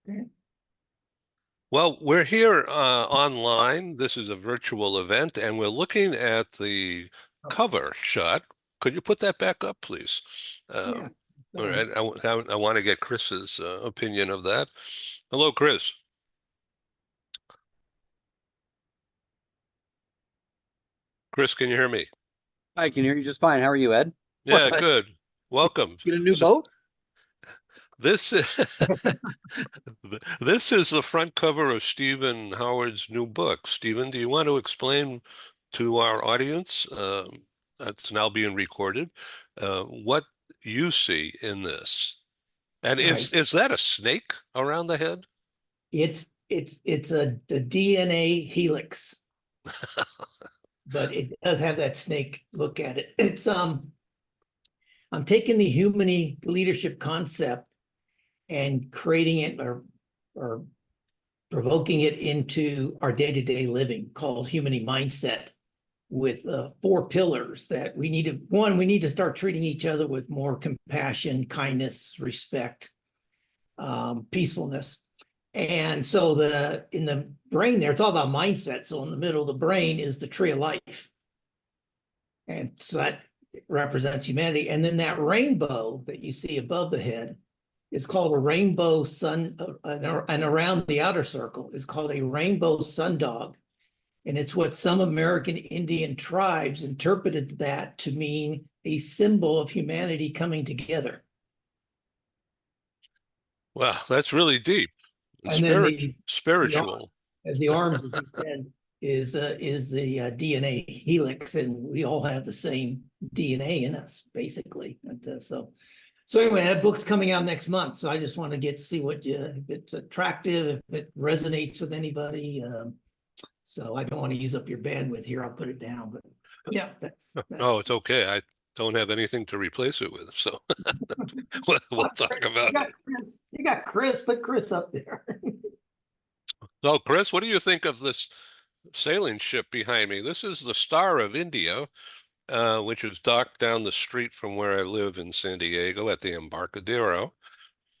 Okay. Well, we're here online. This is a virtual event, and we're looking at the Oh, cover shot. Could you put that back up, please? yeah. All So, right. I want to get Chris's opinion of that. Hello, Chris. Chris, can you hear me? I can hear you just fine. How are you, Ed? Yeah, good. Welcome. Get a new So boat? this is this is the front cover of Stephen Howard's new book. Stephen, do you want to explain to our audience, that's now being recorded, what you see in this? And all right. is that a snake around the head? It's a the DNA helix, but it does have that snake look at it. I'm taking the human leadership concept and creating it or provoking it into our day-to-day living called human mindset with four pillars that we need to start treating each other with more compassion, kindness, respect, peacefulness. And so in the brain there, it's all about mindset. So in the middle of the brain is the tree of life. And so that represents humanity. And then that rainbow that you see above the head is called a rainbow sun, and around the outer circle is called a rainbow sundog. And it's what some American Indian tribes interpreted that to mean a symbol of humanity coming together. Wow, that's really deep and And then spiritual. as the arms, as you said, is the DNA helix, and we all have the same DNA in us, basically. And, so anyway, that book's coming out next month. So I just want to get to see if it's attractive, if it resonates with anybody. So I don't want to use up your bandwidth here. I'll put it down. But yeah, that's Oh, it's okay. I don't have anything to replace it with, so we'll talk about it. You got Chris. Put Chris up there. So, Chris, what do you think of this sailing ship behind me? This is the Star of India, which is docked down the street from where I live in San Diego at the Embarcadero.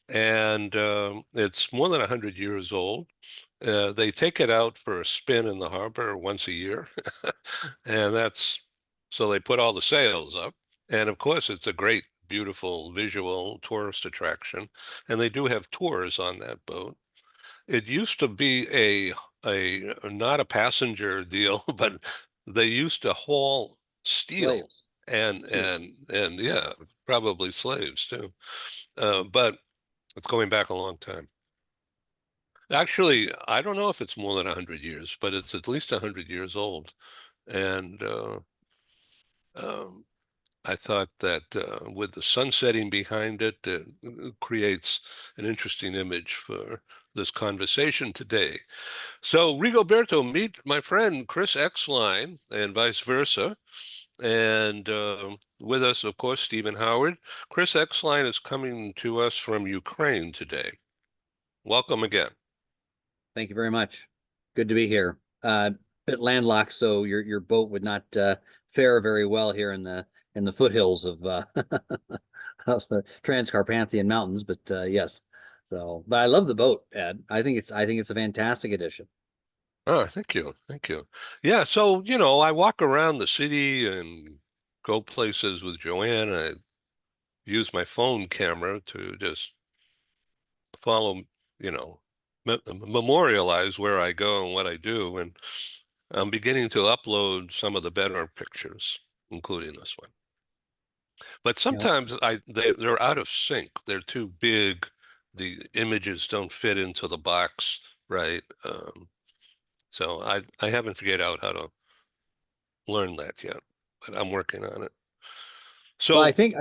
And it's more than 100 years old. They take it out for a spin in the harbor once a year. And so they put all the sails up. And of course, it's a great, beautiful visual tourist attraction. And they do have tours on that boat. It used to be a not a passenger deal, but they used to haul steel Slaves. and yeah, probably slaves too. But it's going back a long time. Actually, I don't know if it's more than 100 years, but it's at least 100 years old. And um, I thought that with the sun setting behind it, it creates an interesting image for this conversation today. So, Rigoberto, meet my friend Chris Exline and vice versa. And with us, of course, Stephen Howard. Chris Exline is coming to us from Ukraine today. Welcome again. Thank you very much. Good to be here. Bit landlocked, so your boat would not fare very well here in the foothills of of the Transcarpathian Mountains. But yes, but I love the boat, Ed. I think it's a fantastic addition. Oh, thank you. Thank you. Yeah, so, I walk around the city and go places with Joanne. I use my phone camera to just follow, you know, memorialize where I go and what I do. And I'm beginning to upload some of the better pictures, including this one. But Yeah. sometimes they're out of sync. They're too big. The images don't fit into the box, right? So I haven't figured out how to learn that yet, but I'm working on it. Well, So I think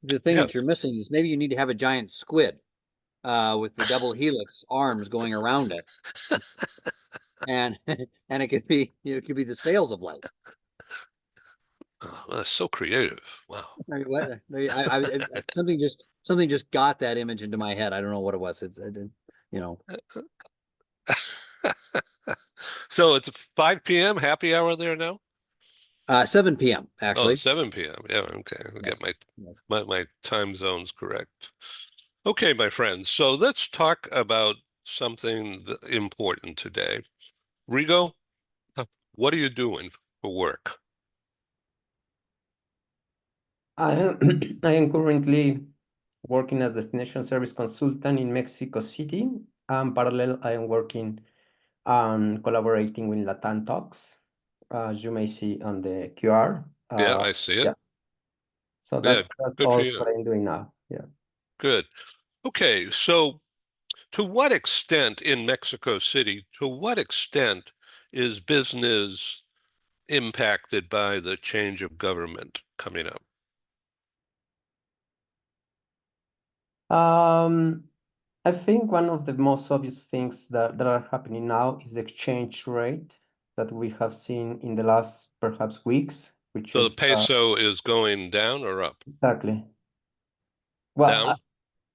the thing yeah, that you're missing is maybe you need to have a giant squid with the double helix arms going around it, and and it could be the sails of light. oh, that's so creative. Wow. Something just got that image into my head. I don't know what it was. You know, So it's 5 p.m. happy hour there now? 7 p.m. Oh, actually. 7 p.m. Yeah, okay. I'll get Yes. Yes. my time zones correct. Okay, my friends. So let's talk about something important today. Rigo, what are you doing for work? I am, I am currently working as destination service consultant in Mexico City. Parallel, I am working on collaborating with Latam Talks, as you may see on the QR. Yeah, I see it. Yeah, so Yeah, that's good for all you. what I'm doing now. Yeah. Good. Okay, so to what extent in Mexico City, to what extent is business impacted by the change of government coming up? I think one of the most obvious things that are happening now is the exchange rate that we have seen in the last perhaps weeks, which So the is peso is going down or up? exactly. Well,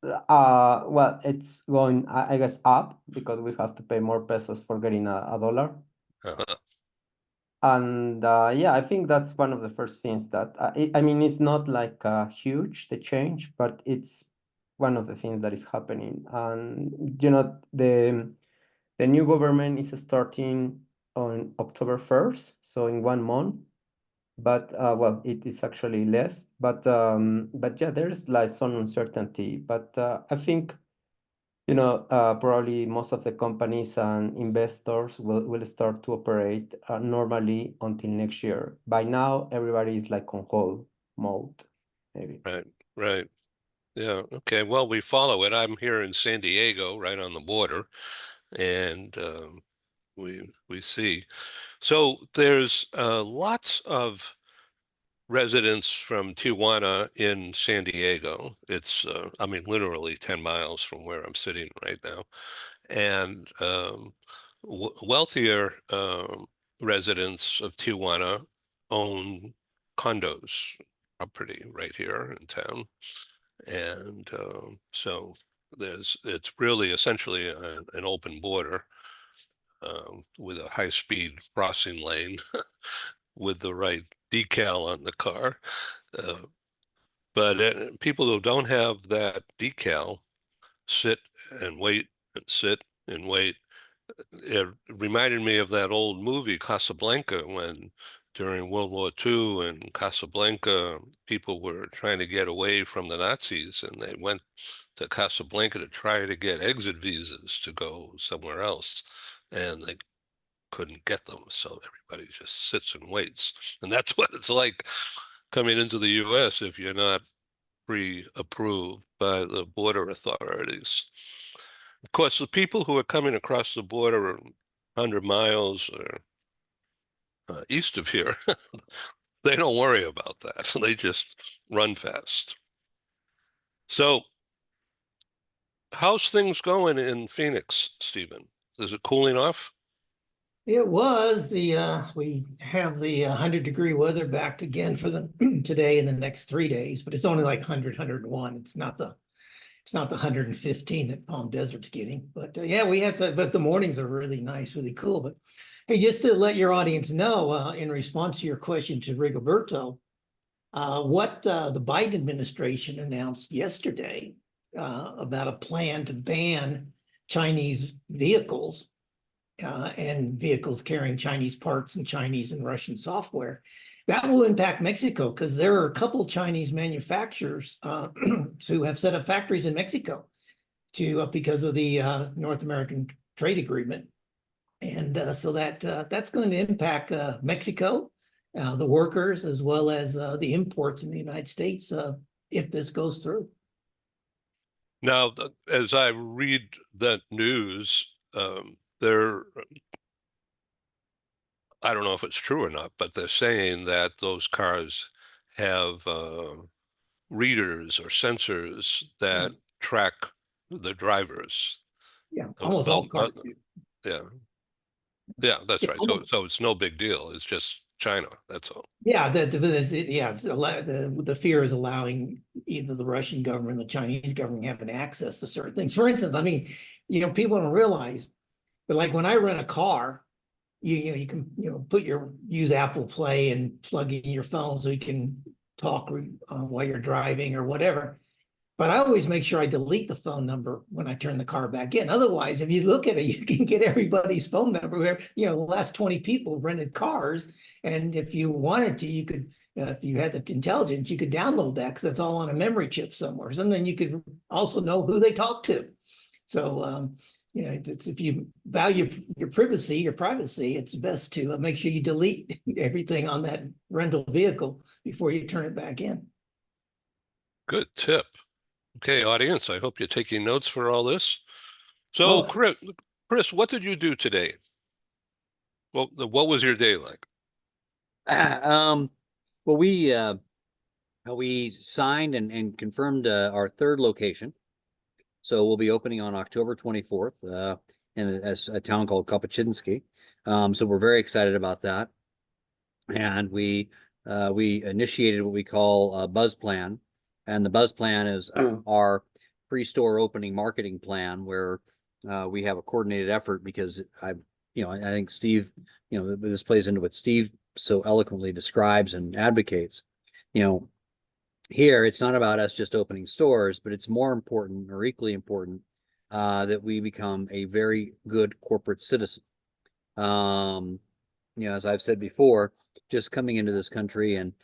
well, it's going, I guess, up because we have to pay more pesos for getting a dollar. Uh-huh. And yeah, I think that's one of the first things that I mean, it's not like huge the change, but it's one of the things that is happening. And you know, the new government is starting on October 1st, so in 1 month. But well, it is actually less. But yeah, there's like some uncertainty. But I think you know, probably most of the companies and investors will start to operate normally until next year. By now, everybody is like on hold mode, maybe. Right, right. Yeah, okay. Well, we follow it. I'm here in San Diego, right on the border, and we see. So there's lots of residents from Tijuana in San Diego. It's, I mean, literally 10 miles from where I'm sitting right now. And wealthier residents of Tijuana own condos, property right here in town. And so it's really essentially an open border with a high-speed crossing lane with the right decal on the car. Uh, but people who don't have that decal sit and wait and sit and wait. It reminded me of that old movie Casablanca when during World War II in Casablanca, people were trying to get away from the Nazis and they went to Casablanca to try to get exit visas to go somewhere else. And they couldn't get them. So everybody just sits and waits. And that's what it's like coming into the US if you're not pre-approved by the border authorities. Of course, the people who are coming across the border 100 miles or east of here, they don't worry about that. They just run fast. So how's things going in Phoenix, Stephen? Is it cooling off? It was we have the 100-degree weather back again for the today and the next 3 days, but it's only like 101. It's not the 115 that Palm Desert's getting. But yeah, we had to, but the mornings are really nice, really cool. But hey, just to let your audience know, in response to your question to Rigoberto, what the Biden administration announced yesterday about a plan to ban Chinese vehicles and vehicles carrying Chinese parts and Chinese and Russian software. That will impact Mexico because there are a couple Chinese manufacturers who have set up factories in Mexico because of the North American trade agreement. And so that's going to impact Mexico, the workers, as well as the imports in the United States if this goes through. Now, as I read that news, they're, I don't know if it's true or not, but they're saying that those cars have readers or sensors that track the drivers. Yeah, almost all cars do. Yeah, yeah, that's Yeah, right. So it's no big deal. It's just China. That's all. Yeah, the fear is allowing either the Russian government or the Chinese government having access to certain things. For instance, I mean, people don't realize, but like when I rent a car, you can use Apple Play and plug in your phone so you can talk while you're driving or whatever. But I always make sure I delete the phone number when I turn the car back in. Otherwise, if you look at it, you can get everybody's phone number. You know, the last 20 people rented cars. And if you wanted to, you could, if you had the intelligence, you could download that because that's all on a memory chip somewhere. And then you could also know who they talked to. So, you know, if you value your privacy, it's best to make sure you delete everything on that rental vehicle before you turn it back in. Good tip. Okay, audience, I hope you're taking notes for all this. So, Oh. Chris, what did you do today? Well, what was your day like? Well, we signed and confirmed our third location. So we'll be opening on October 24th in a town called Kopachinski. So we're very excited about that. And we initiated what we call a buzz plan. And the buzz plan is our pre-store opening marketing plan, where we have a coordinated effort, because I think Steve, this plays into what Steve so eloquently describes and advocates. Here it's not about us just opening stores, but it's more important, or equally important, that we become a very good corporate citizen. As I've said before, just coming into this country and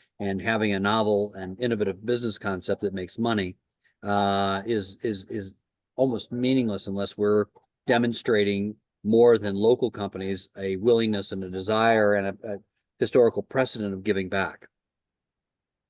having a novel and innovative business concept that makes money is almost meaningless unless we're demonstrating more than local companies a willingness and a desire and a historical precedent of giving back.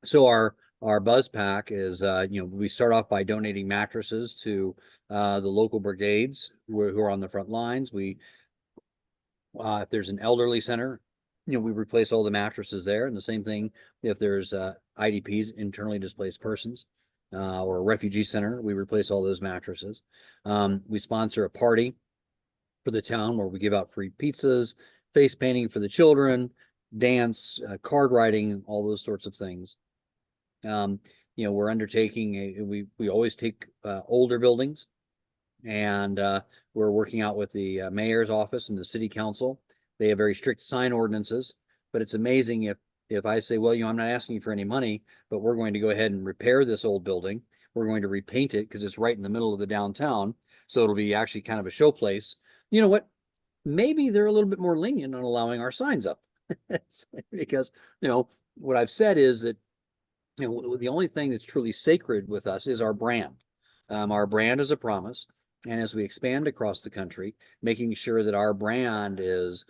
So our buzz pack is, we start off by donating mattresses to the local brigades who are on the front lines. If there's an elderly center, we replace all the mattresses there. And the same thing if there's IDPs, internally displaced persons, or a refugee center, we replace all those mattresses. We sponsor a party for the town where we give out free pizzas, face painting for the children, dance, card writing, all those sorts of things. We're undertaking we always take older buildings, and we're working out with the mayor's office and the city council. They have very strict sign ordinances, but it's amazing if I say, well, I'm not asking you for any money, but we're going to go ahead and repair this old building. We're going to repaint it because it's right in the middle of the downtown, so it'll be actually kind of a showplace. You know what? Maybe they're a little bit more lenient on allowing our signs up because what I've said is that the only thing that's truly sacred with us is our brand. Our brand is a promise. And as we expand across the country, making sure that our brand is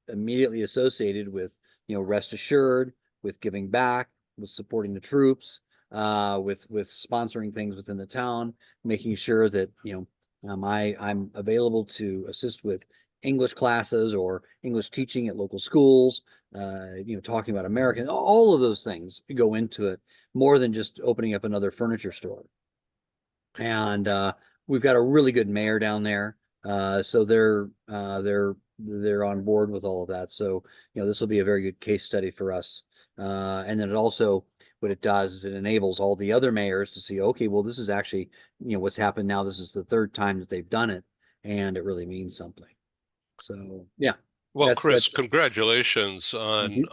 immediately associated with, rest assured, with giving back, with supporting the troops, with sponsoring things within the town, making sure that, I'm available to assist with English classes or English teaching at local schools, talking about American, all of those things go into it more than just opening up another furniture store. And we've got a really good mayor down there. So they're on board with all of that. So, this will be a very good case study for us. And then it also, what it does is it enables all the other mayors to see, okay, well, this is actually, what's happened now. This is the third time that they've done it, and it really means something. So, yeah. Well, Chris, congratulations on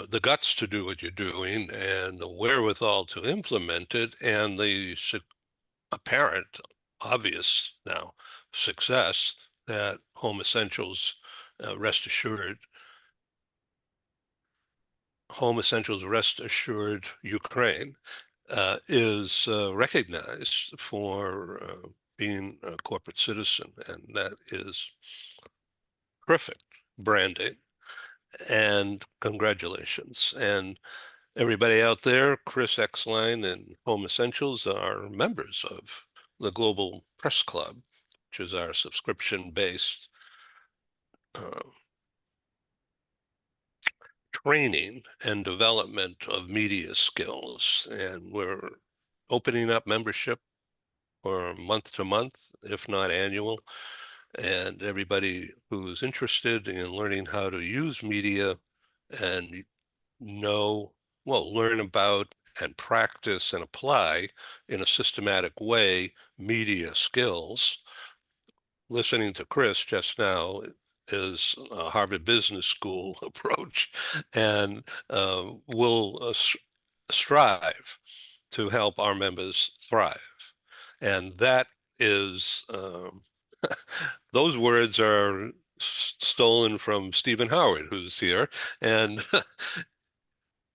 the guts to do what you're doing and the wherewithal to implement it, and the apparent, obvious now success that Home Essentials Rest Assured Ukraine is recognized for being a corporate citizen, and that is perfect branding. And congratulations. And everybody out there, Chris Exline and Home Essentials are members of the Global Press Club, which is our subscription-based training and development of media skills. And we're opening up membership for month to month, if not annual. And everybody who's interested in learning how to use media and learn about and practice and apply in a systematic way media skills. Listening to Chris just now is a Harvard Business School approach, and will strive to help our members thrive. And that is, those words are stolen from Stephen Howard, who's here. And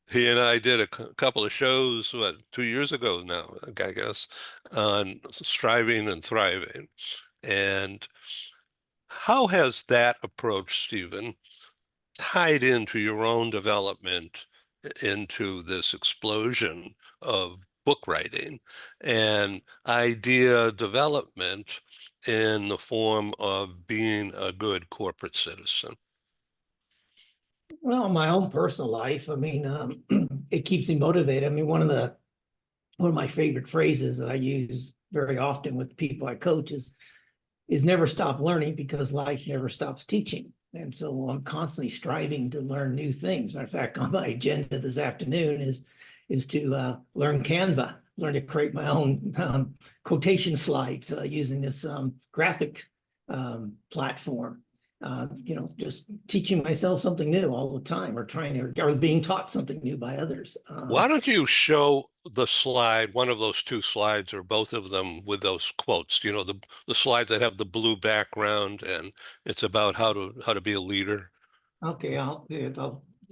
he and I did a couple of shows, 2 years ago now, I guess, on striving and thriving. And how has that approach, Stephen, tied into your own development into this explosion of book writing and idea development in the form of being a good corporate citizen? Well, my own personal life, I mean, it keeps me motivated. I mean, one of my favorite phrases that I use very often with people I coach is never stop learning, because life never stops teaching. And so I'm constantly striving to learn new things. Matter of fact, on my agenda this afternoon is to learn Canva, learn to create my own quotation slides using this graphic platform. Just teaching myself something new all the time, or being taught something new by others. Why don't you show the slide, one of those two slides or both of them with those quotes, the slides that have the blue background and it's about how to be a leader. Okay, I'll do it.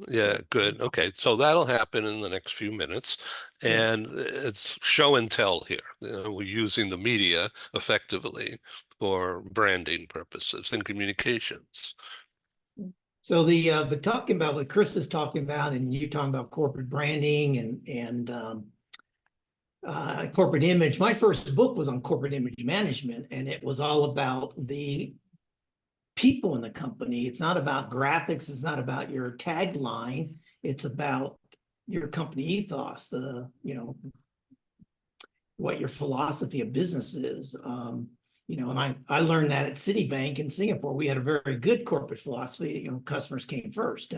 Yeah, good. Okay, so that'll happen in the next few minutes. And it's show and tell here. We're using the media effectively for branding purposes and communications. So the talking about what Chris is talking about, and you talking about corporate branding and corporate image. My first book was on corporate image management, and it was all about the people in the company. It's not about graphics. It's not about your tagline. It's about your company ethos, what your philosophy of business is. And I learned that at Citibank in Singapore. We had a very good corporate philosophy. Customers came first.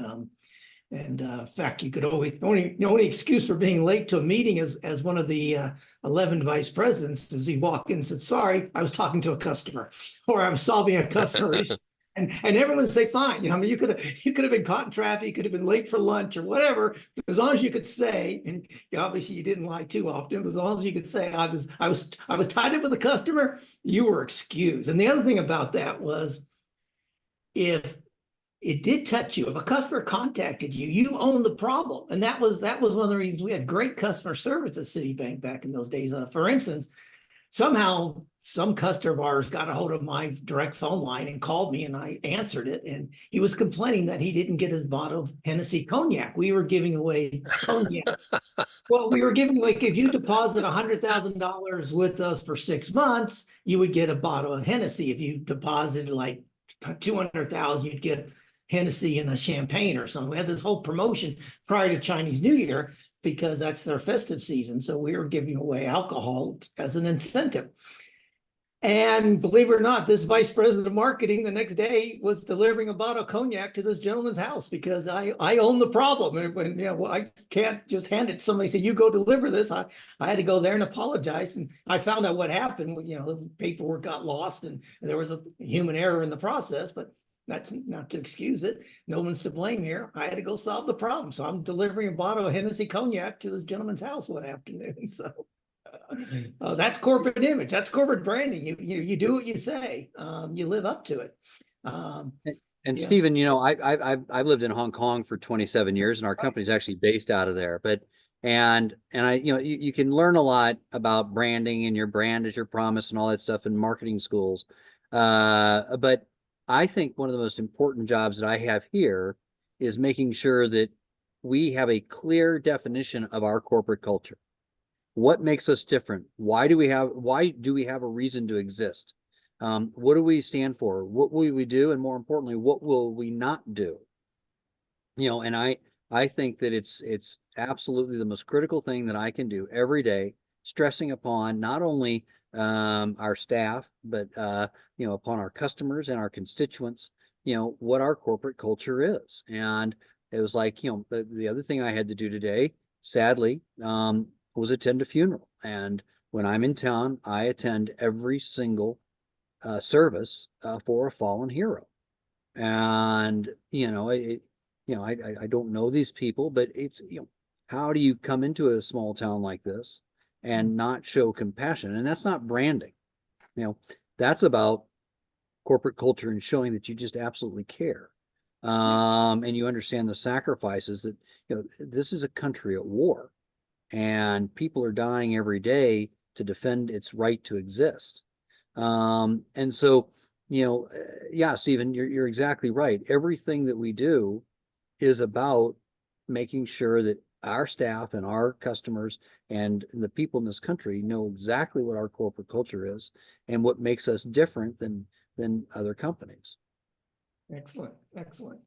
In fact, you could only excuse for being late to a meeting as one of the 11 vice presidents is he walked in and said, "Sorry, I was talking to a customer," or "I was solving a customer issue." And everyone would say, fine. I mean, you could have been caught in traffic, you could have been late for lunch or whatever, as long as you could say, and obviously you didn't lie too often, but as long as you could say, I was tied up with a customer, you were excused. And the other thing about that was, if it did touch you, if a customer contacted you, you owned the problem. And that was one of the reasons we had great customer service at Citibank back in those days. For instance, somehow some customer of ours got a hold of my direct phone line and called me, and I answered it. And he was complaining that he didn't get his bottle of Hennessy cognac. We were giving away cognac. Well, we were giving, like, if you deposit $100,000 with us for 6 months, you would get a bottle of Hennessy. If you deposited like 200,000, you'd get Hennessy and a champagne or something. We had this whole promotion prior to Chinese New Year, because that's their festive season. So we were giving away alcohol as an incentive. And believe it or not, this vice president of marketing the next day was delivering a bottle of cognac to this gentleman's house, because I own the problem. And when I can't just hand it to somebody and say, "You go deliver this." I had to go there and apologize. And I found out what happened. The paperwork got lost and there was a human error in the process, but that's not to excuse it. No one's to blame here. I had to go solve the problem. So I'm delivering a bottle of Hennessy cognac to this gentleman's house one afternoon. So that's corporate image. That's corporate branding. You do what you say. You live up to it. And Stephen, I've lived in Hong Kong for 27 years, and our company's actually based out of there. You can learn a lot about branding, and your brand is your promise and all that stuff in marketing schools. But I think one of the most important jobs that I have here is making sure that we have a clear definition of our corporate culture. What makes us different? Why do we have a reason to exist? What do we stand for? What will we do? And more importantly, what will we not do? And I think that it's absolutely the most critical thing that I can do every day, stressing upon not only our staff, but upon our customers and our constituents, what our corporate culture is. And it was like, the other thing I had to do today, sadly, was attend a funeral. And when I'm in town, I attend every single service for a fallen hero. And I don't know these people, but it's how do you come into a small town like this and not show compassion. And that's not branding. You know, that's about corporate culture and showing that you just absolutely care. And you understand the sacrifices that, you know, this is a country at war and people are dying every day to defend its right to exist. And so, you know, yeah, Stephen, you're exactly right. Everything that we do is about making sure that our staff and our customers and the people in this country know exactly what our corporate culture is and what makes us different than other companies. Excellent, excellent.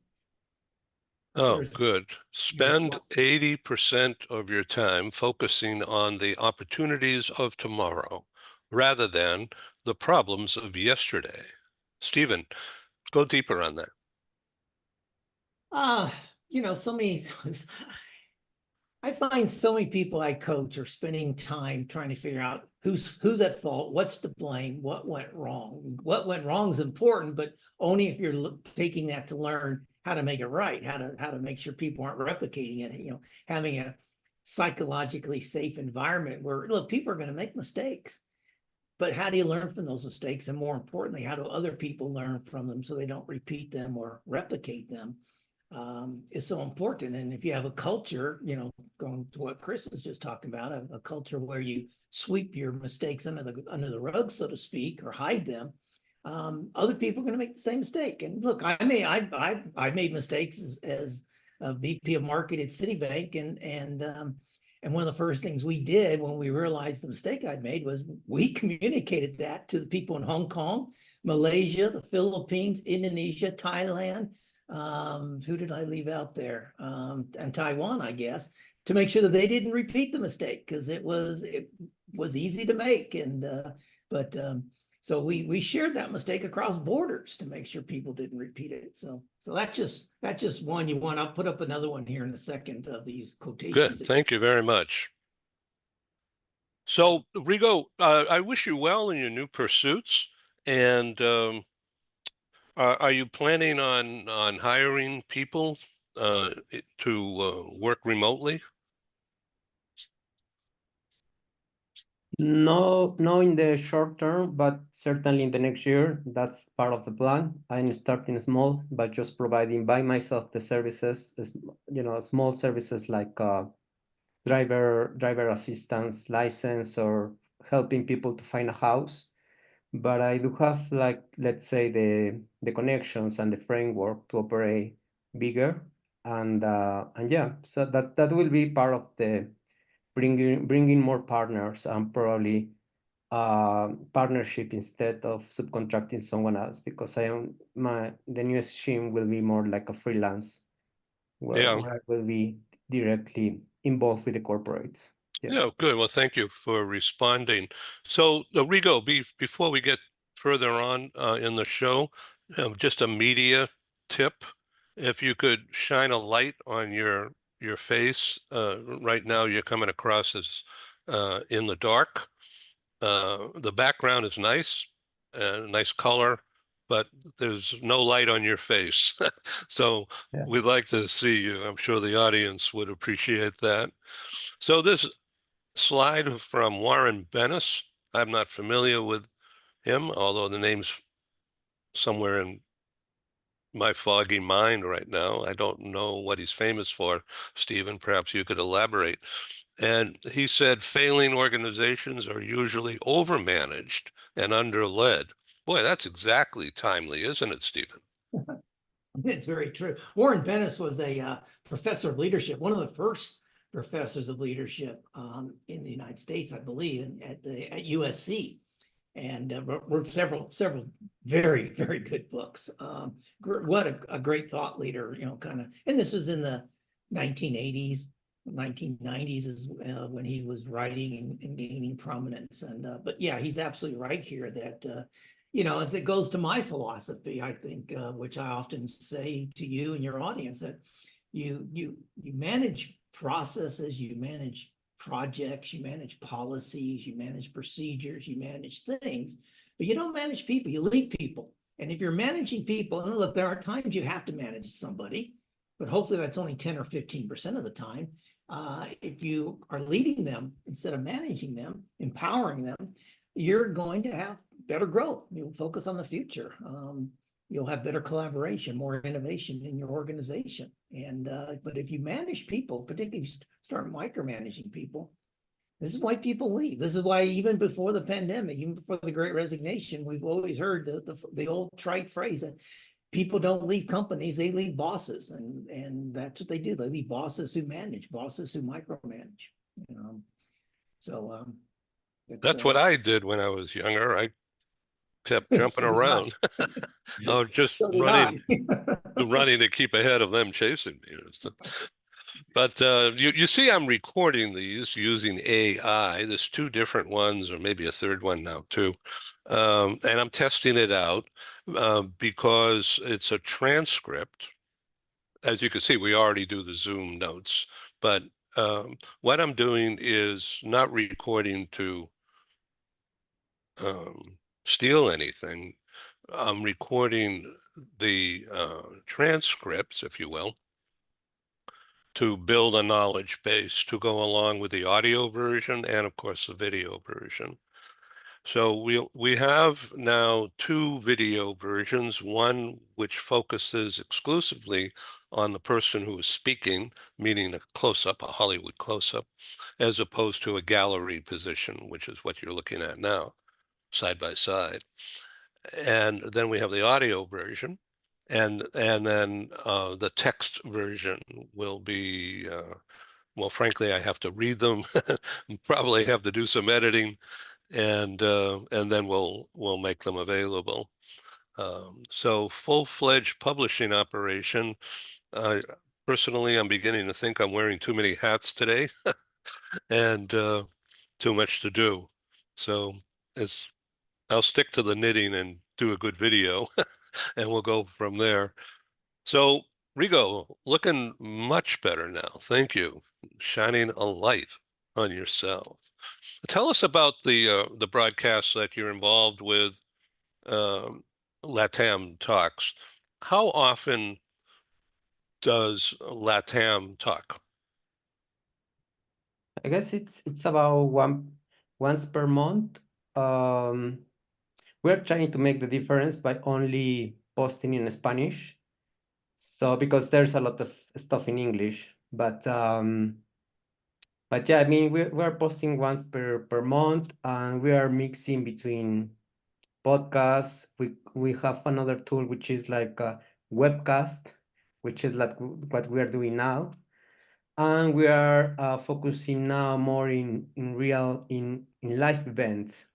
Oh, There's- good. Spend 80% of your time focusing on the opportunities of tomorrow rather than the problems of yesterday. Stephen, go deeper on that. You know, so many, I find so many people I coach are spending time trying to figure out who's at fault, what's to blame, what went wrong. What went wrong is important, but only if you're taking that to learn how to make it right, how to make sure people aren't replicating it. You know, having a psychologically safe environment where, look, people are going to make mistakes, but how do you learn from those mistakes? And more importantly, how do other people learn from them so they don't repeat them or replicate them? Is so important. And if you have a culture, you know, going to what Chris is just talking about, a culture where you sweep your mistakes under the rug, so to speak, or hide them, other people are going to make the same mistake. And look, I made mistakes as a VP of market at Citibank, and one of the first things we did when we realized the mistake I'd made was we communicated that to the people in Hong Kong, Malaysia, the Philippines, Indonesia, Thailand. Who did I leave out there? And Taiwan, I guess, to make sure that they didn't repeat the mistake because it was easy to make. And so we shared that mistake across borders to make sure people didn't repeat it. So that's just one you want. I'll put up another one here in a second of these quotations. Good. Thank you very much. So, Rigo, I wish you well in your new pursuits. And are you planning on hiring people to work remotely? No, no, in the short term, but certainly in the next year, that's part of the plan. I'm starting small, but just providing by myself the services, you know, small services like driver assistance license or helping people to find a house. But I do have, like, let's say the connections and the framework to operate bigger, and yeah, so that will be part of the bringing more partners and probably partnership instead of subcontracting someone else, because the new scheme will be more like a freelance where I will be directly involved with the corporates. Yeah, good. Well, thank you for responding. So, Rigo, before we get further on in the show, just a media tip. If you could shine a light on your face. Right now, you're coming across as in the dark. The background is nice, nice color, but there's no light on your face. So Yeah. we'd like to see you. I'm sure the audience would appreciate that. So this slide from Warren Bennis. I'm not familiar with him, although the name's somewhere in my foggy mind right now. I don't know what he's famous for. Stephen, perhaps you could elaborate. And he said failing organizations are usually overmanaged and underled. Boy, that's exactly timely, isn't it, Stephen? It's very true. Warren Bennis was a professor of leadership, one of the first professors of leadership in the United States, I believe, at USC, and wrote several very, very good books. What a great thought leader, you know, kind of. And this was in the 1980s, 1990s is when he was writing and gaining prominence. And but yeah, he's absolutely right here that you know, as it goes to my philosophy, I think, which I often say to you and your audience, that you manage processes, you manage projects, you manage policies, you manage procedures, you manage things, but you don't manage people, you lead people. And if you're managing people, and look, there are times you have to manage somebody, but hopefully that's only 10 or 15% of the time. If you are leading them instead of managing them, empowering them, you're going to have better growth. You'll focus on the future. You'll have better collaboration, more innovation in your organization. And but if you manage people, particularly if you start micromanaging people, this is why people leave. This is why even before the pandemic, even before the Great Resignation, we've always heard the old trite phrase that people don't leave companies, they leave bosses. And that's what they do. They leave bosses who manage, bosses who micromanage. So That's what I did when I was younger. I kept jumping so did I. around. I was just So did running, I. running to keep ahead of them chasing me. But you see, I'm recording these using AI. There's two different ones, or maybe a third one now too. And I'm testing it out because it's a transcript. As you can see, we already do the Zoom notes, but what I'm doing is not recording to steal anything. I'm recording the transcripts, if you will, to build a knowledge base to go along with the audio version and, of course, the video version. So we have now two video versions, one which focuses exclusively on the person who is speaking, meaning a close-up, a Hollywood close-up, as opposed to a gallery position, which is what you're looking at now, side by side. And then we have the audio version, and then the text version will be, well, frankly, I have to read them, probably have to do some editing, and then we'll make them available. So full-fledged publishing operation. Personally, I'm beginning to think I'm wearing too many hats today, and too much to do. So I'll stick to the knitting and do a good video, and we'll go from there. So Rigo, looking much better now. Thank you. Shining a light on yourself. Tell us about the broadcasts that you're involved with, LATAM Talks. How often does LATAM talk? I guess it's about once per month. We're trying to make the difference by only posting in Spanish. So because there's a lot of stuff in English, but yeah, I mean we're posting once per month, and we are mixing between podcasts. We have another tool which is like a webcast, which is like what we are doing now, and we are focusing now more in live events,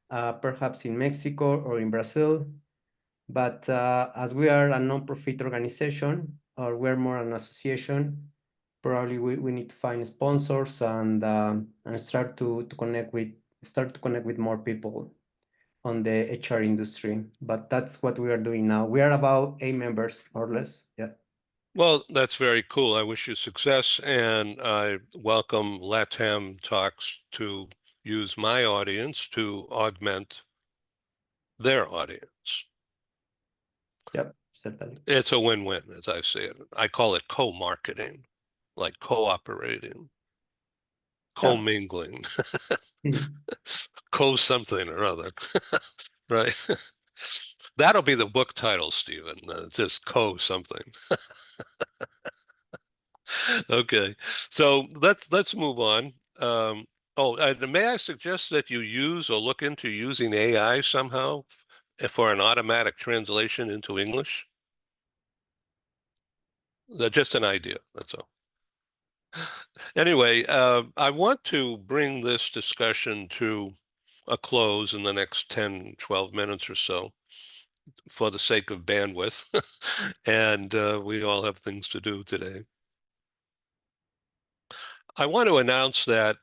perhaps in Mexico or in Brazil. But as we are a non-profit organization, or we're more an association, probably we need to find sponsors and start to connect with more people on the HR industry. But that's what we are doing now. We are about 8 members, more or less. Yeah. Well, that's very cool. I wish you success, and I welcome LATAM Talks to use my audience to augment their audience. Yep, certainly. It's a win-win, as I say it. I call it co-marketing, like cooperating, co-mingling, co-something or other, right? That'll be the book title, Stephen, just co-something. Okay, so let's move on. May I suggest that you use or look into using AI somehow for an automatic translation into English? Just an idea, that's all. Anyway, I want to bring this discussion to a close in the next 10, 12 minutes or so for the sake of bandwidth. And we all have things to do today. I want to announce that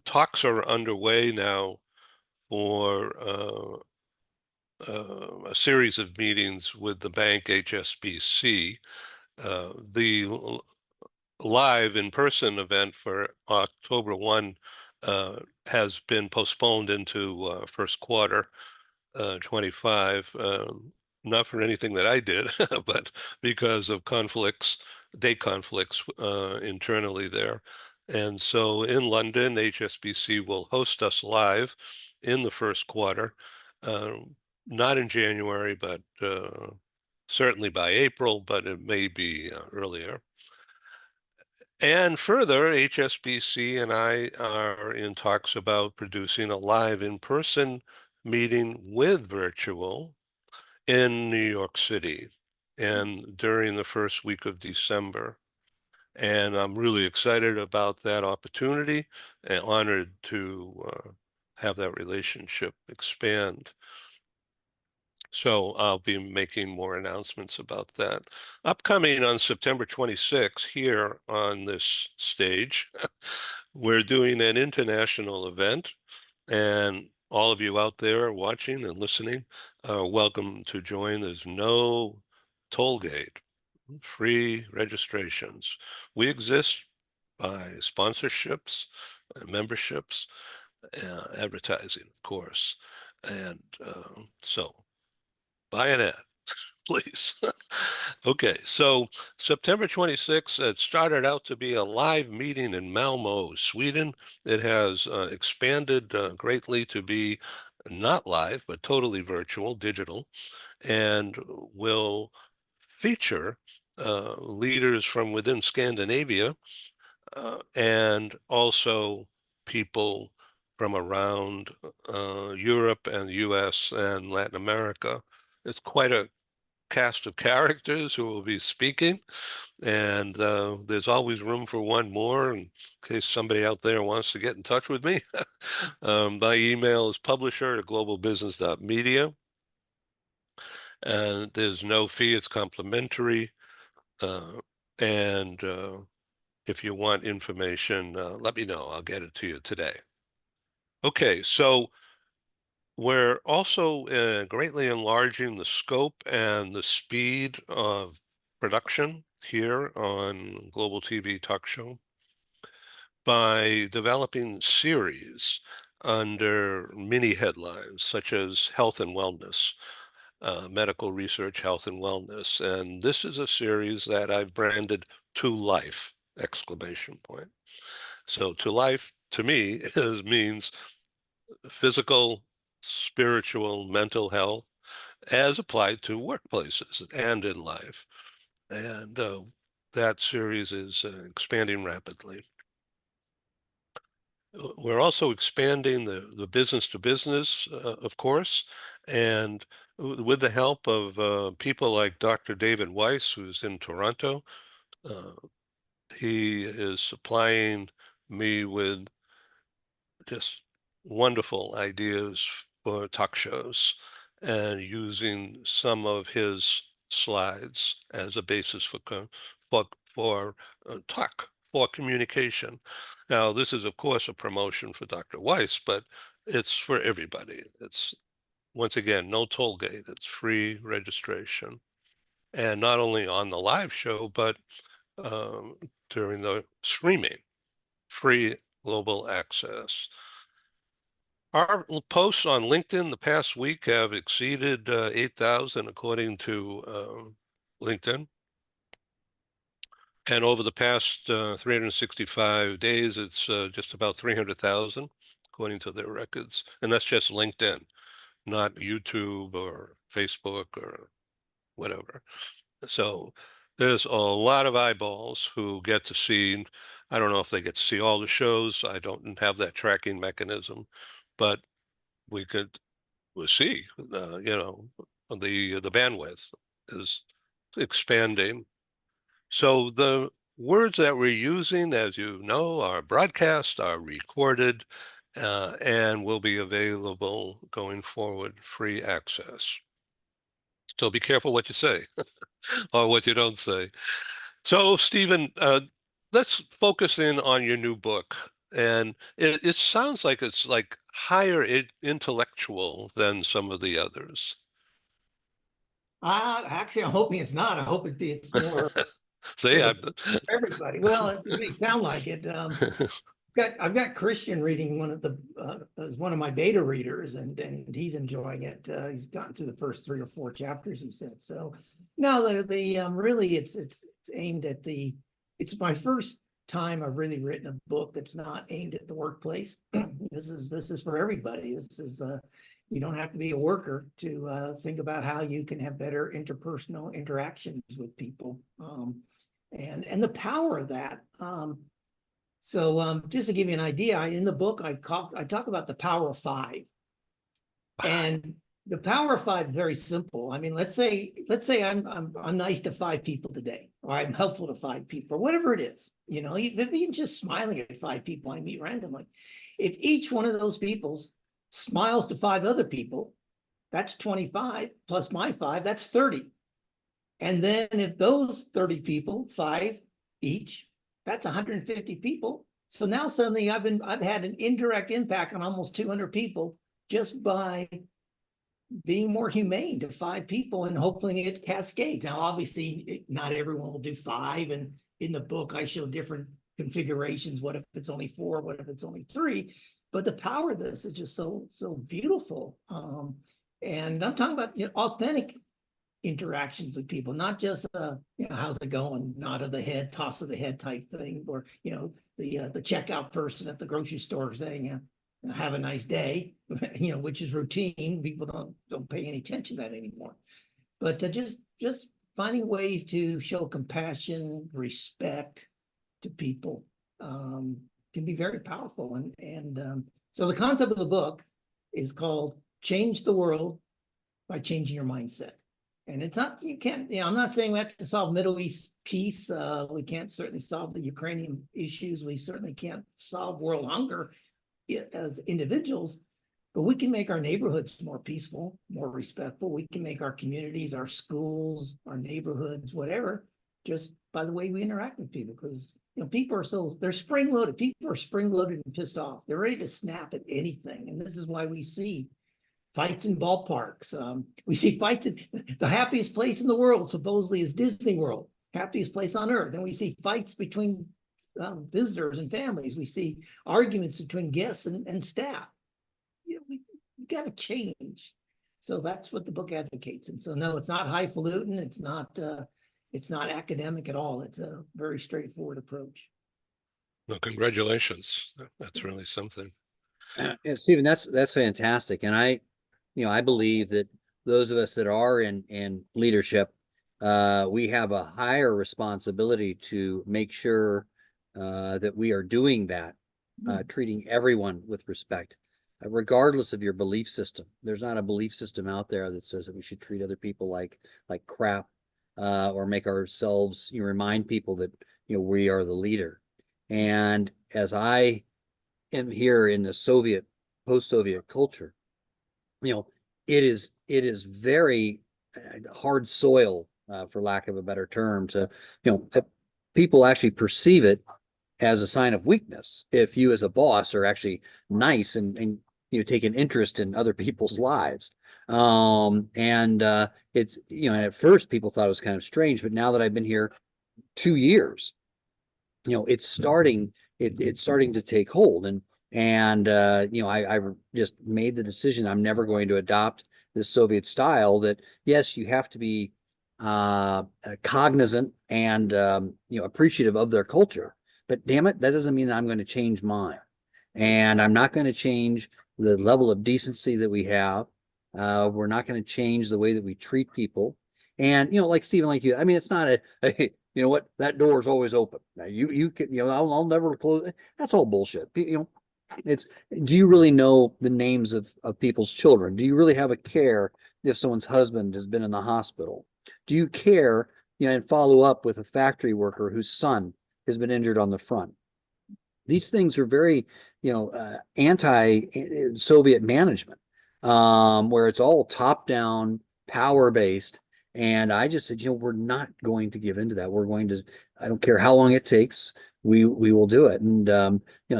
talks are underway now for a series of meetings with the bank HSBC. The live in-person event for October 1 has been postponed into first quarter 25, not for anything that I did, but because of conflicts day conflicts internally there. And so in London, HSBC will host us live in the first quarter, not in January, but certainly by April, but it may be earlier. And further, HSBC and I are in talks about producing a live in-person meeting with virtual in New York City and during the first week of December. And I'm really excited about that opportunity and honored to have that relationship expand. So I'll be making more announcements about that. Upcoming on September 26th here on this stage, we're doing an international event, and all of you out there watching and listening are welcome to join. There's no toll gate, free registrations. We exist by sponsorships, memberships, advertising, of course. And so buy an ad, please. Okay, so September 26th, it started out to be a live meeting in Malmö, Sweden. It has expanded greatly to be not live, but totally virtual, digital, and will feature leaders from within Scandinavia and also people from around Europe and the US and Latin America. It's quite a cast of characters who will be speaking, and there's always room for one more in case somebody out there wants to get in touch with me. My email is publisher@globalbusiness.media, and there's no fee, it's complimentary. And if you want information, let me know. I'll get it to you today. Okay, so we're also greatly enlarging the scope and the speed of production here on Global TV Talk Show by developing series under mini headlines such as health and wellness, medical research, health and wellness. And this is a series that I've branded To Life, exclamation point. So To Life, to me, means physical, spiritual, mental health as applied to workplaces and in life. And that series is expanding rapidly. We're also expanding the business to business, of course, and with the help of people like Dr. David Weiss, who's in Toronto. He is supplying me with just wonderful ideas for talk shows and using some of his slides as a basis for talk, for communication. Now, this is, of course, a promotion for Dr. Weiss, but it's for everybody. It's, once again, no toll gate. It's free registration. And not only on the live show, but during the streaming, free global access. Our posts on LinkedIn the past week have exceeded 8,000 according to LinkedIn. And over the past 365 days, it's just about 300,000 according to their records. And that's just LinkedIn, not YouTube or Facebook or whatever. So there's a lot of eyeballs who get to see, I don't know if they get to see all the shows. I don't have that tracking mechanism, but we'll see, the bandwidth is expanding. So the words that we're using, as you know, are broadcast, are recorded, and will be available going forward, free access. So be careful what you say or what you don't say. So, Stephen, let's focus in on your new book. And it sounds like it's like higher intellectual than some of the others. Actually, I'm hoping it's not. I hope it's more See, for everybody. Well, it may sound like it. I've got Christian reading one of the as one of my beta readers, and he's enjoying it. He's gotten to the first 3 or 4 chapters, he said. So no, the really it's aimed at it's my first time I've really written a book that's not aimed at the workplace. This is for everybody. This is you don't have to be a worker to think about how you can have better interpersonal interactions with people, and the power of that. So just to give you an idea, in the book I talk about the power of 5, and the power of 5 is very simple. I mean, let's say I'm nice to 5 people today, or I'm helpful to 5 people, or whatever it is. You know, even just smiling at 5 people I meet randomly. If each one of those people smiles to 5 other people, that's 25 plus my 5, that's 30. And then if those 30 people, 5 each, that's 150 people. So now suddenly I've had an indirect impact on almost 200 people just by being more humane to 5 people, and hopefully it cascades. Now, obviously, not everyone will do 5, and in the book I show different configurations. What if it's only 4? What if it's only 3? But the power of this is just so beautiful. And I'm talking about, you know, authentic interactions with people, not just you know, how's it going, nod of the head, toss of the head type thing, or you know, the checkout person at the grocery store saying have a nice day, you know, which is routine. People don't pay any attention to that anymore. But just finding ways to show compassion, respect to people can be very powerful. And so the concept of the book is called Change the World by Changing Your Mindset. And it's not, you can't, you know, I'm not saying we have to solve Middle East peace. We can't certainly solve the Ukrainian issues. We certainly can't solve world hunger as individuals, but we can make our neighborhoods more peaceful, more respectful. We can make our communities, our schools, our neighborhoods, whatever, just by the way we interact with people. Because, you know, people are they're spring-loaded. People are spring-loaded and pissed off. They're ready to snap at anything. And this is why we see fights in ballparks. We see fights in the happiest place in the world, supposedly, is Disney World, happiest place on earth. And we see fights between visitors and families. We see arguments between guests and staff. You know, we got to change. So that's what the book advocates. And so, no, it's not highfalutin. It's not academic at all. It's a very straightforward approach. Well, congratulations. That's really something. Yeah, Stephen, that's fantastic. And I believe that those of us that are in leadership, we have a higher responsibility to make sure that we are doing that, treating everyone with respect, regardless of your belief system. There's not a belief system out there that says that we should treat other people like crap, or make ourselves, remind people that, we are the leader. And as I am here in the post-Soviet culture, it is very hard soil, for lack of a better term, to, people actually perceive it as a sign of weakness if you as a boss are actually nice and take an interest in other people's lives. It's, and at first people thought it was kind of strange, but now that I've been here 2 years, it's starting to take hold. I just made the decision I'm never going to adopt this Soviet style, that yes, you have to be cognizant and appreciative of their culture, but damn it, that doesn't mean that I'm going to change mine. And I'm not going to change the level of decency that we have. We're not going to change the way that we treat people. And like Stephen, like you, I mean, it's not a you know what, that door is always open. Now you can, I'll never close it. That's all bullshit. It's, do you really know the names of people's children? Do you really have a care if someone's husband has been in the hospital? Do you care, and follow up with a factory worker whose son has been injured on the front? These things are very, anti-Soviet management, where it's all top-down, power-based. And I just said, we're not going to give into that. We're going to, I don't care how long it takes, we will do it. And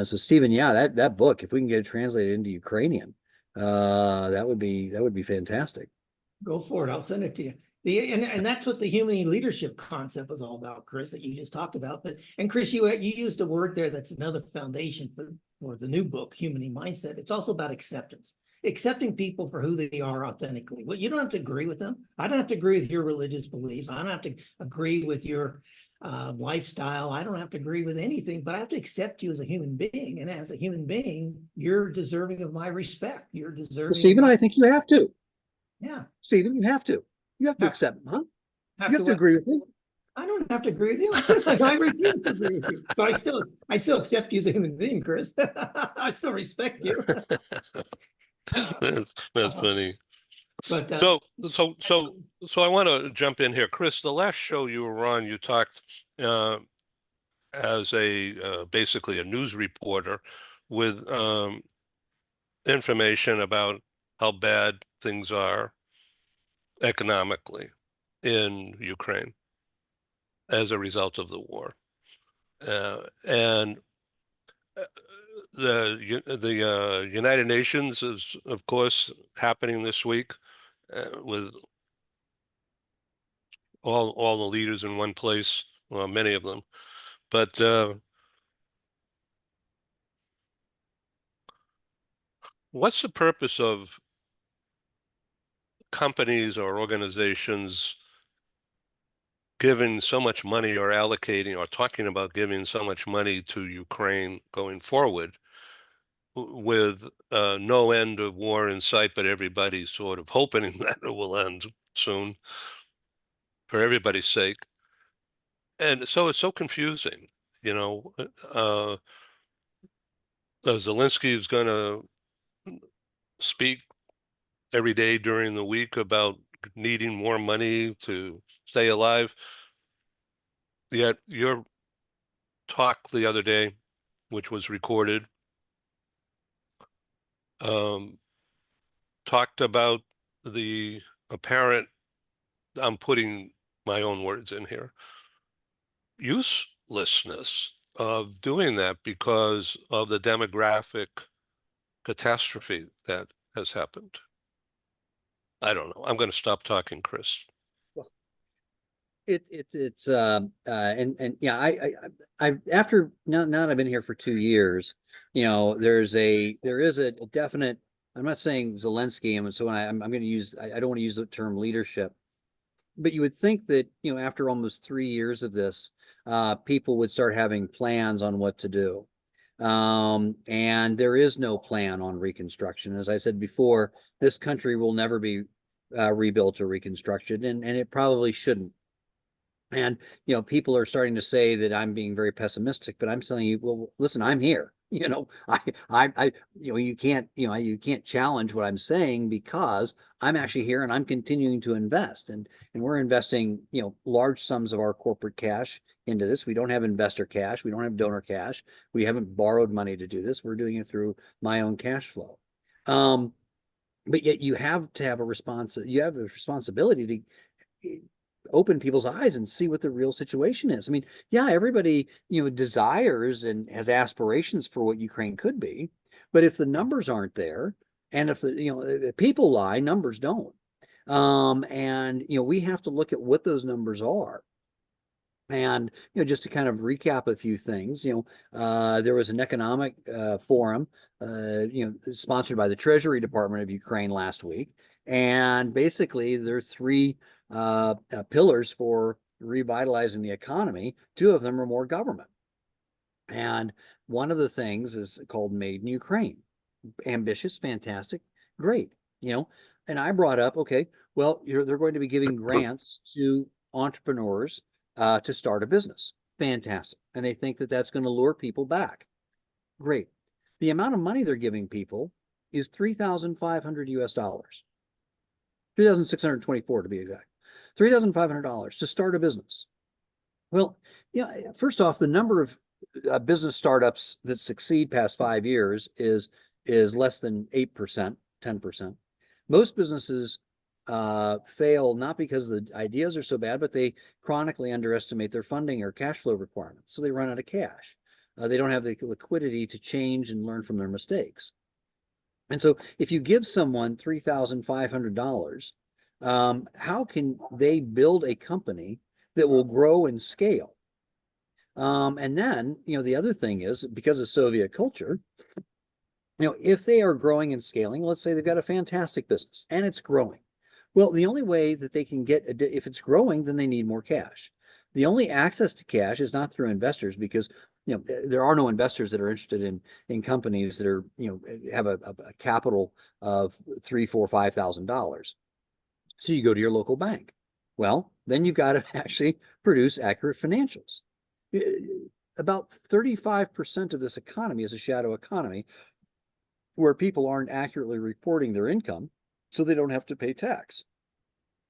so Stephen, yeah, that book, if we can get it translated into Ukrainian, that would be fantastic. Go for it. I'll send it to you. And that's what the human leadership concept was all about, Chris, that you just talked about. And Chris, you used a word there that's another foundation for the new book, Human Mindset. It's also about acceptance. Accepting people for who they are authentically. Well, you don't have to agree with them. I don't have to agree with your religious beliefs. I don't have to agree with your lifestyle. I don't have to agree with anything, but I have to accept you as a human being. And as a human being, you're deserving of my respect. You're Well, deserving. Stephen, of my, I think you have to. yeah. Stephen, you have to. You have to Have- accept, huh? Have You have to what? agree with me. I don't have to agree with you. I refuse to agree with you. But I still accept you as a human being, Chris. I still respect you. That's funny. But So I want to jump in here. Chris, the last show you were on, you talked as a basically a news reporter with information about how bad things are economically in Ukraine as a result of the war. And the United Nations is, of course, happening this week with all the leaders in one place, well, many of them. But what's the purpose of companies or organizations giving so much money or allocating or talking about giving so much money to Ukraine going forward with no end of war in sight, but everybody sort of hoping that it will end soon for everybody's sake? And so it's so confusing, you know. Zelensky is going to speak every day during the week about needing more money to stay alive. Yet your talk the other day, which was recorded, talked about the apparent, I'm putting my own words in here, uselessness of doing that because of the demographic catastrophe that has happened. I don't know. I'm going to stop talking, Chris. It's and yeah, I after now that I've been here for 2 years, you know, there is a definite. I'm not saying Zelensky, and so when I'm going to use, I don't want to use the term leadership, but you would think that, you know, after almost 3 years of this, people would start having plans on what to do. And there is no plan on reconstruction. As I said before, this country will never be rebuilt or reconstructed, and it probably shouldn't. And, you know, people are starting to say that I'm being very pessimistic, but I'm telling you, well, listen, I'm here. You know, you know, you can't challenge what I'm saying, because I'm actually here and I'm continuing to invest, and we're investing, you know, large sums of our corporate cash into this. We don't have investor cash. We don't have donor cash. We haven't borrowed money to do this. We're doing it through my own cash flow. But yet you have to have you have a responsibility to open people's eyes and see what the real situation is. I mean, yeah, everybody, you know, desires and has aspirations for what Ukraine could be, but if the numbers aren't there, and if the, you know, if people lie, numbers don't. And, you know, we have to look at what those numbers are. And, you know, just to kind of recap a few things, you know, there was an economic forum, you know, sponsored by the Treasury Department of Ukraine last week. And basically, there are three pillars for revitalizing the economy. Two of them are more government. And one of the things is called Made in Ukraine. Ambitious, fantastic, great. You know, and I brought up, okay, well, they're going to be giving grants to entrepreneurs to start a business. Fantastic. And they think that that's going to lure people back. Great. The amount of money they're giving people is $3,500 US, 3,624 to be exact. $3,500 to start a business. Well, yeah, first off, the number of business startups that succeed past 5 years is less than 8%, 10%. Most businesses fail not because the ideas are so bad, but they chronically underestimate their funding or cash flow requirements. So they run out of cash. They don't have the liquidity to change and learn from their mistakes. And so if you give someone $3,500, how can they build a company that will grow and scale? And then, you know, the other thing is, because of Soviet culture, you know, if they are growing and scaling, let's say they've got a fantastic business and it's growing. Well, the only way that they can get, if it's growing, then they need more cash. The only access to cash is not through investors because, you know, there are no investors that are interested in companies that are, you know, have a capital of $3, $4, $5,000. So you go to your local bank. Well, then you've got to actually produce accurate financials. About 35% of this economy is a shadow economy where people aren't accurately reporting their income, so they don't have to pay tax,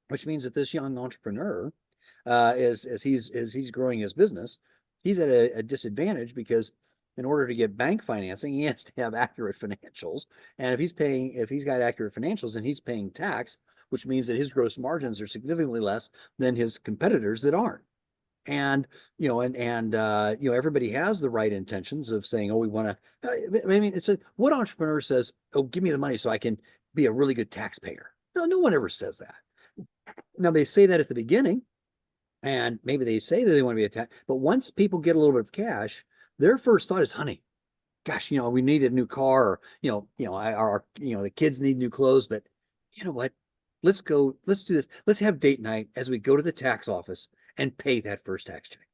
which means that this young entrepreneur, as he's growing his business, he's at a disadvantage because in order to get bank financing, he has to have accurate financials. And if he's got accurate financials and he's paying tax, which means that his gross margins are significantly less than his competitors that aren't. And, you know, you know, everybody has the right intentions of saying, oh, we want to, I mean, what entrepreneur says, oh, give me the money so I can be a really good taxpayer? No one ever says that. Now they say that at the beginning, and maybe they say that they want to be a tax, but once people get a little bit of cash, their first thought is, honey, gosh, you know, we need a new car, or, you know, the kids need new clothes, but you know what? Let's do this. Let's have date night as we go to the tax office and pay that first tax check.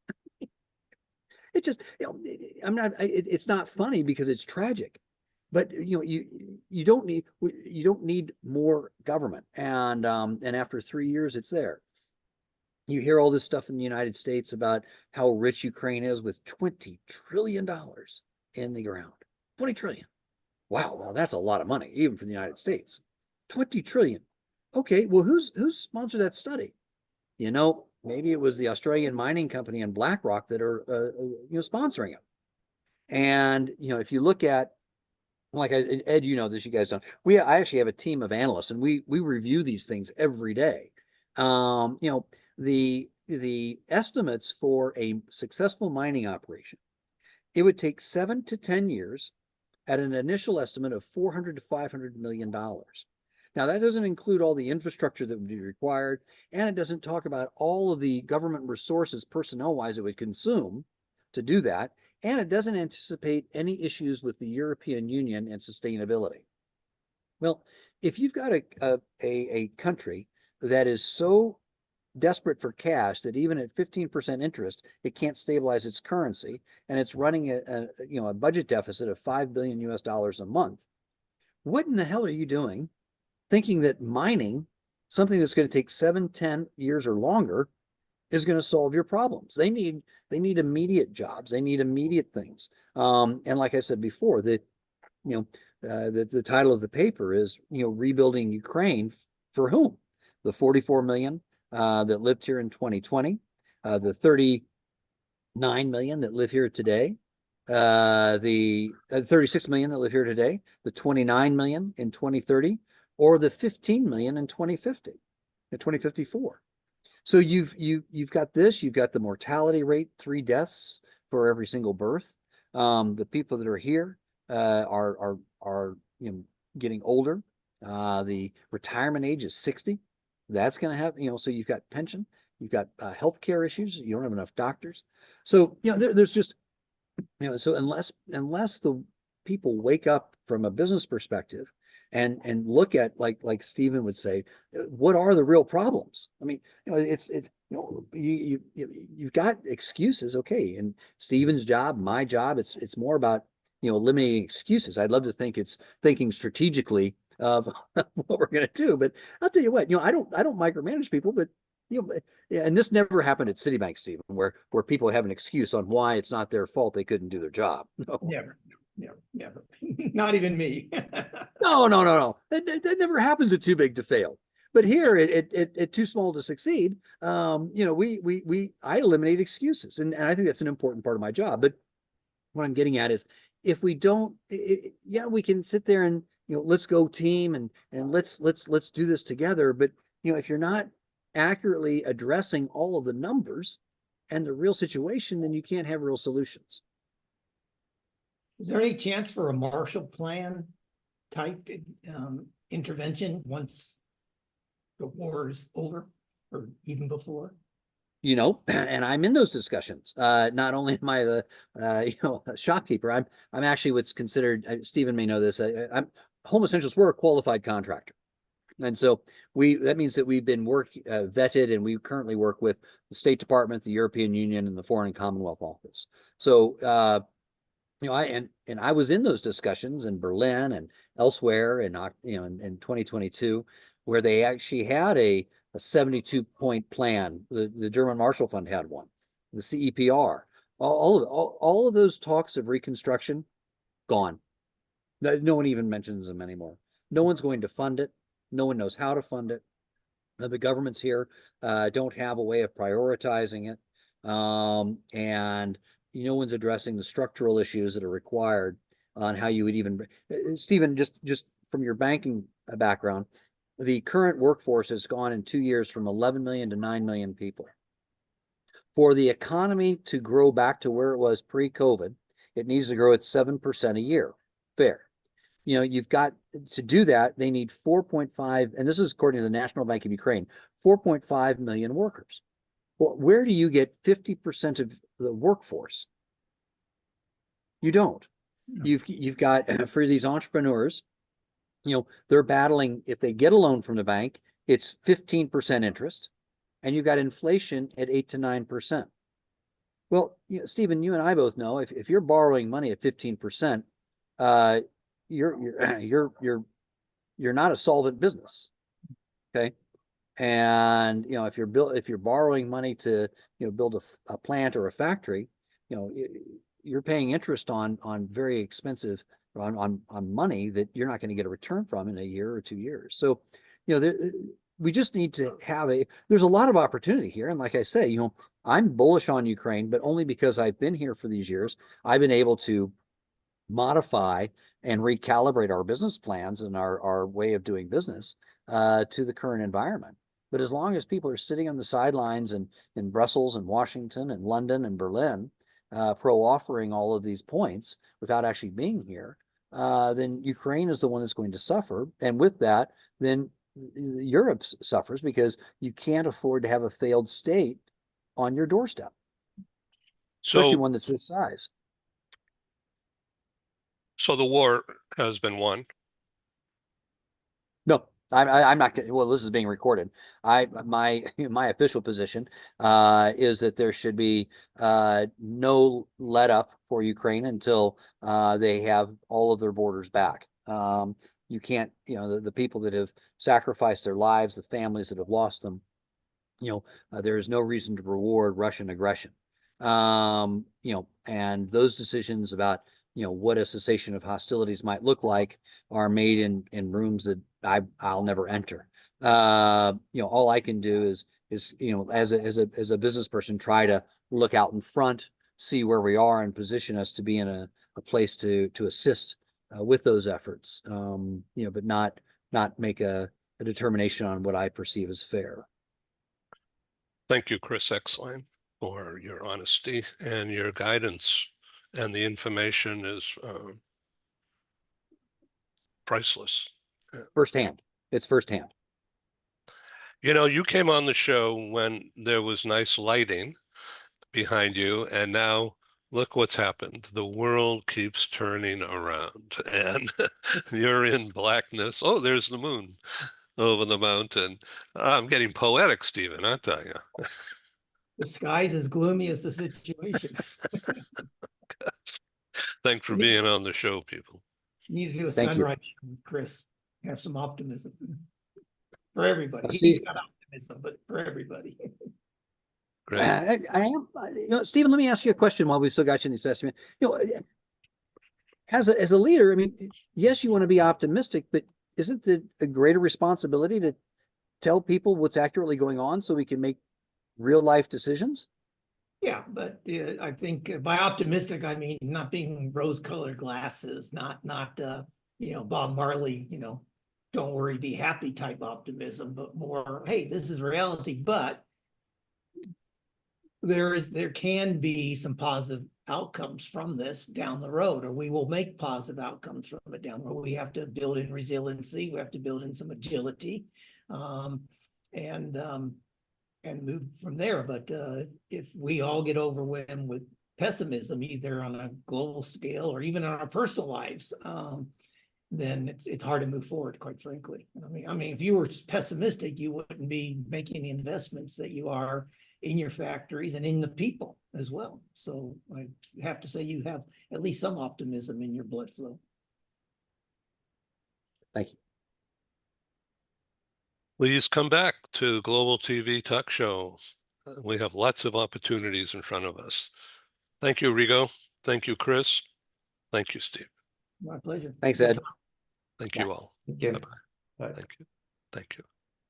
It just, you know, it's not funny because it's tragic, but you know, you don't need more government. And after 3 years, it's there. You hear all this stuff in the United States about how rich Ukraine is with $20 trillion in the ground. 20 trillion. Wow, well, that's a lot of money, even for the United States. 20 trillion. Okay, well, who's sponsored that study? You know, maybe it was the Australian mining company and BlackRock that are you know, sponsoring it. And you know, if you look at, like, Ed, you know this, you guys don't. I actually have a team of analysts, and we review these things every day. You know, the estimates for a successful mining operation, it would take 7 to 10 years at an initial estimate of $400 to $500 million. Now, that doesn't include all the infrastructure that would be required, and it doesn't talk about all of the government resources, personnel-wise, it would consume to do that, and it doesn't anticipate any issues with the European Union and sustainability. Well, if you've got a country that is so desperate for cash that even at 15% interest, it can't stabilize its currency, and it's running a budget deficit of $5 billion US a month, what in the hell are you doing thinking that mining, something that's going to take 7, 10 years or longer, is going to solve your problems? They need immediate jobs. They need immediate things. And like I said before, the title of the paper is, you know, rebuilding Ukraine for whom? The 44 million that lived here in 2020, the 39 million that live here today, the 36 million that live here today, the 29 million in 2030, or the 15 million in 2050, in 2054. So you've got this, you've got the mortality rate, 3 deaths for every single birth. The people that are here are you know, getting older. The retirement age is 60. That's going to have, you know, so you've got pension, you've got healthcare issues. You don't have enough doctors. So, you know, there's just, you know, so unless the people wake up from a business perspective and look at, like Stephen would say, what are the real problems? I mean, you know, it's you know, you've got excuses, okay, and Stephen's job, my job, it's more about, you know, eliminating excuses. I'd love to think it's thinking strategically of what we're going to do, but I'll tell you what, you know, I don't micromanage people, but you know, and this never happened at Citibank, Stephen, where people have an excuse on why it's not their fault they couldn't do their job. No. Never. Not even me. No. That never happens at Too Big to Fail. But here, at Too Small to Succeed, you know, I eliminate excuses, and I think that's an important part of my job. But what I'm getting at is, if we don't, yeah, we can sit there and, you know, let's go team, and let's do this together. But you know, if you're not accurately addressing all of the numbers and the real situation, then you can't have real solutions. Is there any chance for a Marshall Plan type intervention once the war is over, or even before? You know, and I'm in those discussions. Not only am I the you know, shopkeeper, I'm actually what's considered, Stephen may know this, I'm Home Essentials, we're a qualified contractor. And so that means that we've been vetted, and we currently work with the State Department, the European Union, and the Foreign and Commonwealth Office. So, I was in those discussions in Berlin and elsewhere in 2022, where they actually had a 72-point plan. The German Marshall Fund had one, the CEPR. All of those talks of reconstruction, gone. No one even mentions them anymore. No one's going to fund it. No one knows how to fund it. The governments here don't have a way of prioritizing it. And no one's addressing the structural issues that are required on how you would even, Stephen, just from your banking background, the current workforce has gone in 2 years from 11 million to 9 million people. For the economy to grow back to where it was pre-COVID, it needs to grow at 7% a year. Fair. You've got to do that. They need 4.5, and this is according to the National Bank of Ukraine, 4.5 million workers. Well, where do you get 50% of the workforce? You don't. You've got, for these entrepreneurs, they're battling. If they get a loan from the bank, it's 15% interest, and you've got inflation at 8 to 9%. Well, Stephen, you and I both know if you're borrowing money at 15%, you're not a solvent business. Okay. And if you're borrowing money to build a plant or a factory, you're paying interest on very expensive on money that you're not going to get a return from in a year or 2 years. So we just need to have there's a lot of opportunity here. And like I say, I'm bullish on Ukraine, but only because I've been here for these years. I've been able to modify and recalibrate our business plans and our way of doing business to the current environment. But as long as people are sitting on the sidelines in Brussels and Washington and London and Berlin, offering all of these points without actually being here, then Ukraine is the one that's going to suffer. And with that, then Europe suffers, because you can't afford to have a failed state on your doorstep, especially one that's this size. So the war has been won. No, I'm not. Well, this is being recorded. My official position is that there should be no let up for Ukraine until they have all of their borders back. You can't, the people that have sacrificed their lives, the families that have lost them, there is no reason to reward Russian aggression. And those decisions about what a cessation of hostilities might look like are made in rooms that I'll never enter. All I can do is as a business person, try to look out in front, see where we are, and position us to be in a place to assist with those efforts. But not make a determination on what I perceive as fair. Thank you, Chris Exline, for your honesty and your guidance. And the information is priceless. Firsthand. It's firsthand. You came on the show when there was nice lighting behind you, and now look what's happened. The world keeps turning around, and you're in blackness. Oh, there's the moon over the mountain. I'm getting poetic, Stephen, aren't I? The sky's as gloomy as the situation. Thanks for being on the show, people. You need to do a Thank you. sunrise show with Chris. Have some optimism for everybody. I'll He's see. got optimism, but for everybody. Great. I am, Stephen, let me ask you a question while we've still got you in these fast minutes. As a leader, I mean, yes, you want to be optimistic, but isn't it a greater responsibility to tell people what's accurately going on so we can make real life decisions? Yeah, but I think by optimistic, I mean not being rose-colored glasses, not Bob Marley, don't worry, be happy type optimism, but more, hey, this is reality, but there can be some positive outcomes from this down the road, or we will make positive outcomes from it down the road. We have to build in resiliency, we have to build in some agility, and move from there. But if we all get overwhelmed with pessimism, either on a global scale or even on our personal lives, then it's hard to move forward, quite frankly. I mean, if you were pessimistic, you wouldn't be making the investments that you are in your factories and in the people as well. So I have to say you have at least some optimism in your blood flow. Thank you. Please come back to Global TV Talk Show. We have lots of opportunities in front of us. Thank you, Rigo. Thank you, Chris. Thank you, Steve. My pleasure. Thanks, Good Ed. talk. Thank Yeah. you all. Thank you. Bye-bye. Bye. Thank you. Thank you.